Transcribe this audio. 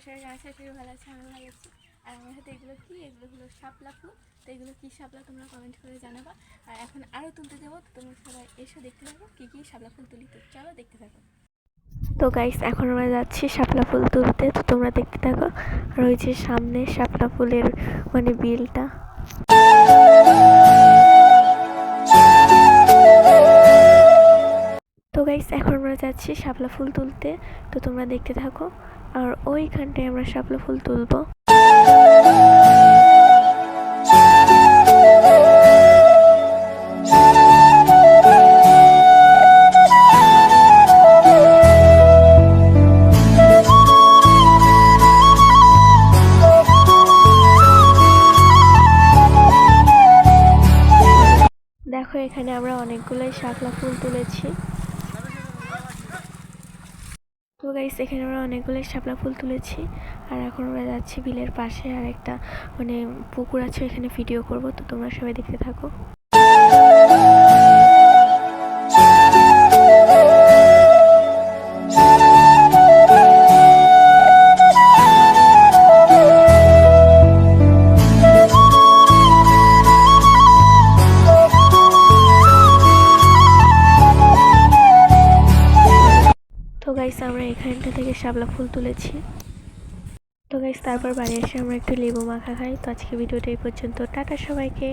সবাই জানাচ্ছি আশা করি ভালো আছে, আমি ভালো আছি। আর আমার হাতে এগুলো কি, এগুলো হলো শাপলা ফুল। তো এগুলো কী শাপলা তোমরা কমেন্ট করে জানাবা। আর এখন আরও তুলতে দেবো, তো তোমরা সবাই এসে দেখতে থাকো কী কী শাপলা ফুল তুলি। তো চলো দেখতে থাকো। তো গাইস এখন আমরা যাচ্ছি শাপলা ফুল তুলতে, তো তোমরা দেখতে থাকো। আর ওই যে সামনে শাপলা ফুলের মানে বিলটা। তো গাইস এখন আমরা যাচ্ছি শাপলা ফুল তুলতে, তো তোমরা দেখতে থাকো। আর ওইখানটায় আমরা শাপলা ফুল তুলবো। দেখো এখানে আমরা অনেকগুলোই শাপলা ফুল তুলেছি। তো গাইস এখানে আমরা অনেকগুলোই শাপলা ফুল তুলেছি। আর এখন আমরা যাচ্ছি বিলের পাশে, আর একটা মানে পুকুর আছে, এখানে ভিডিও করব। তো তোমরা সবাই দেখতে থাকো। তো গাইস আমরা এখানটা থেকে শাপলা ফুল তুলেছি। তো গাইস তারপর বাড়ি এসে আমরা একটু লেবু মাখা খাই। তো আজকে ভিডিওটা এই পর্যন্ত, টাটা সবাইকে।